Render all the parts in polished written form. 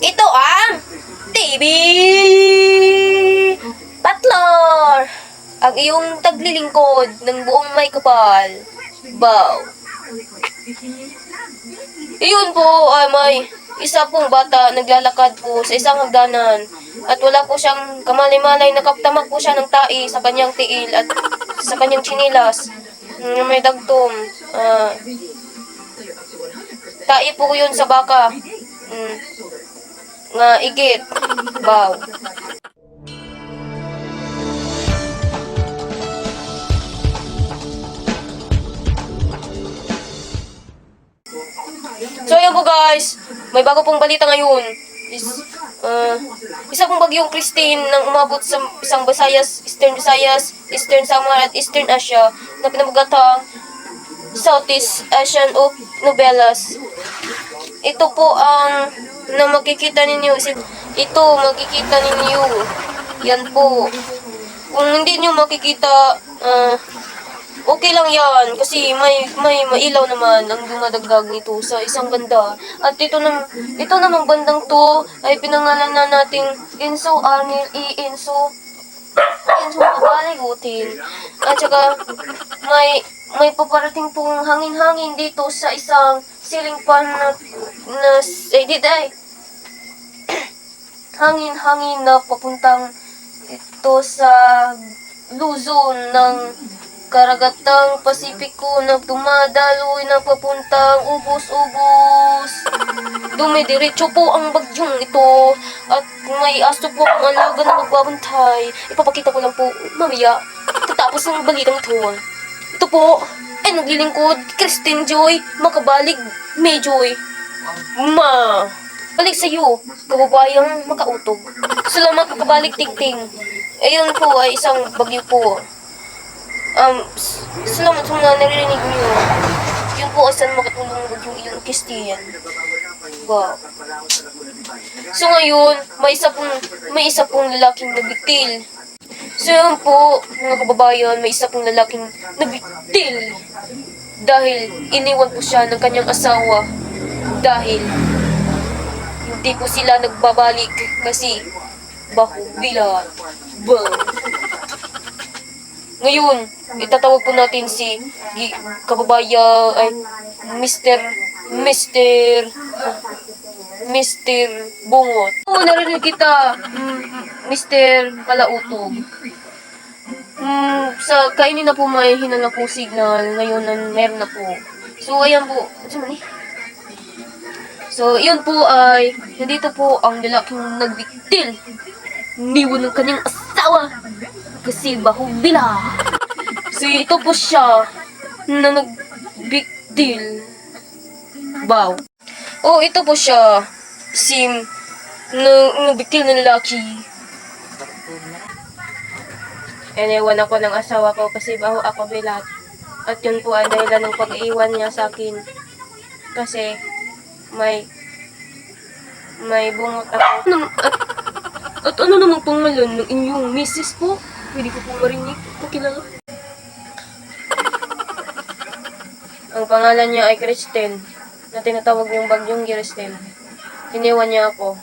Ito ang TV Patlor, ang iyong taglilingkod ng buong may kapal. Bow. Iyon po ay may isa pong bata naglalakad po sa isang hagdanan at wala po siyang kamali-malay, nakaptamak po siya ng tai sa kanyang tiil at sa kanyang chinilas. May dagtom. Tai po yun sa baka. Nga igit. Bow. So ayan po guys, may bago pong balita ngayon. Isa pong bagyong Christine nang umabot sa isang Visayas, Eastern Samar at Eastern Asia na pinamagatang Southeast Asian of Novelas. Ito po ang na makikita ninyo. Ito makikita ninyo. Yan po. Kung hindi nyo makikita, okay lang yan kasi may mailaw naman ang dumadagdag nito sa isang banda. At ito namang bandang to ay pinangalan na nating Enzo Arnel E. Enzo Mabaligutin. At saka may paparating pong hangin-hangin dito sa isang ceiling fan hangin-hangin na papuntang ito sa Luzon ng Karagatang Pasipiko na dumadaloy na papuntang ubos-ubos. Dumidiretso po ang bagyong ito at may aso po ang alaga na magbabantay. Ipapakita ko lang po mamaya tatapos ng balitang ito. Ito po ay naglilingkod Christine Joy Makabalig Mayjoy. Balik sa iyo, kababayang makautog. Salamat Makabalig Tingting. Ayun po ay isang bagyo po. Salamat sa mga naririnig niyo. Yun po ay saan makatulong bagyong iyon Christian. Wow. So ngayon, may isa pong lalaking nabiktil. So yun po, mga kababayan, may isa pong lalaking nabiktil. Dahil iniwan po siya ng kanyang asawa. Dahil hindi po sila nagbabalik kasi bahubila. Ngayon, itatawag po natin si kababayan ay Mr. Bungot. Oo, narinig kita, Mr. Palautog. Sa kainin na po may hinala po signal. Ngayon, meron na po. So, ayan po. So, yun po ay, nandito po ang lalaking nagbiktil. Niwan ng kanyang asawa. Kasi bahubila. So, ito po siya na nagbiktil. Wow. Oh, ito po siya. Nagbiktil na lalaki. Iniwan ako ng asawa ko kasi baho ako bilat. At yun po ang dahilan ng pag-iwan niya sa akin. Kasi may bungot ako. At ano namang pangalan ng inyong misis po? Hindi ko po marinig. Pakilala. Ang pangalan niya ay Kristen. Na tinatawag yung bagyong Kristen. Iniwan niya ako.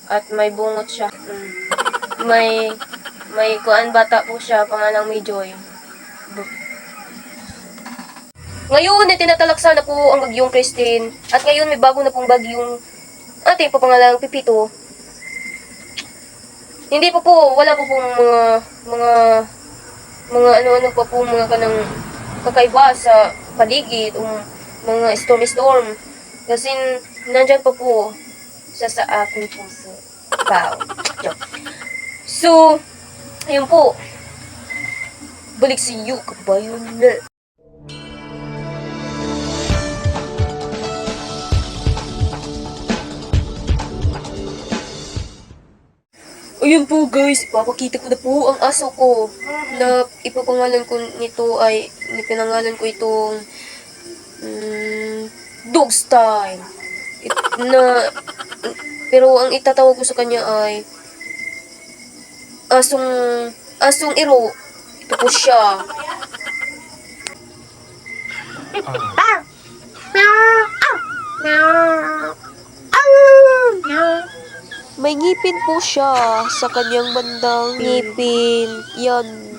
At may bungot siya. May kuan bata po siya, pangalang Mayjoy. Ngayon ay tinatalaksa na po ang bagyong Christine. At ngayon may bago na pong bagyong ating papangalang Pipito. Hindi pa po, wala po pong mga ano-ano pa po mga kanang kakaiba sa paligid o mga storm. Kasi nandyan pa po sa aking puso. Wow. So, ayun po. Balik sa iyo, kabayan na. Ayun po guys, papakita ko na po ang aso ko na ipapangalan ko nito ay pinangalan ko itong dog style. Pero ang itatawag ko sa kanya ay asong iro. Ito po siya. may ngipin po siya sa kanyang bandang ngipin. Yan.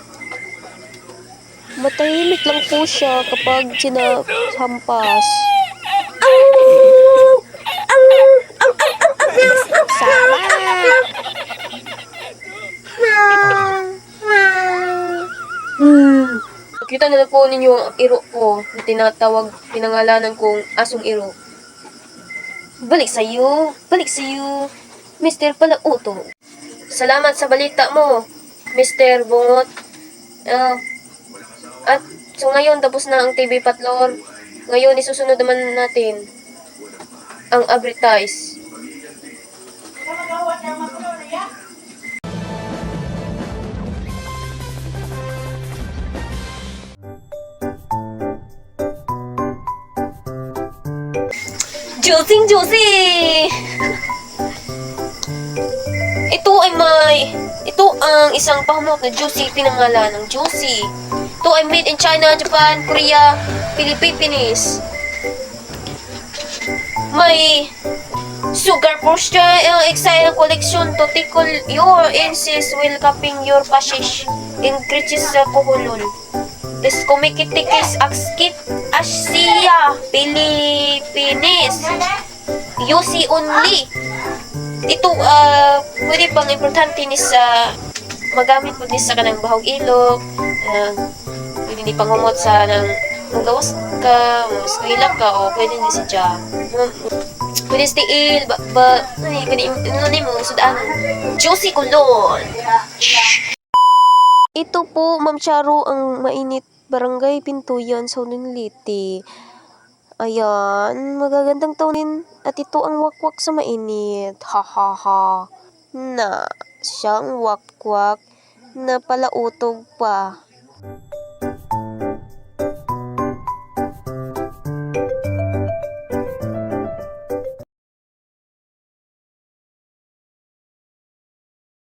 Matahimik lang po siya kapag sinahampas. Sama! Nakita na po ninyo ang iro ko na pinangalanan kong asong iro. Balik sa'yo, Mr. Palauto. Salamat sa balita mo, Mr. Bungot. At so ngayon tapos na ang TV Patlor. Ngayon isusunod naman natin ang advertise. Juicy! Ito ang isang pahamok na Juicy, pinangalan ng Juicy. Ito ay made in China, Japan, Korea, Philippines. May sugar portion, exciting collection to tickle your insides while cupping your pashish. Increases sa kuhulol. This kumikitikis akskit Asia, Philippines. UC only. Ito, pwede pang importante ni sa magamit po din sa kanang bahog ilog. Pwede ni pangumot sa nang magawas ka, maskwila ka, o pwede din si Jam. Pwede si Tiil, pwede mo, sudaan. Juicy kulon. Ito po, Ma'am Charo, ang mainit barangay Pintuyan sa Uniliti. Ayan, magagandang taunin at ito ang wakwak sa mainit. Ha ha ha. Na, siyang wakwak na palautog pa.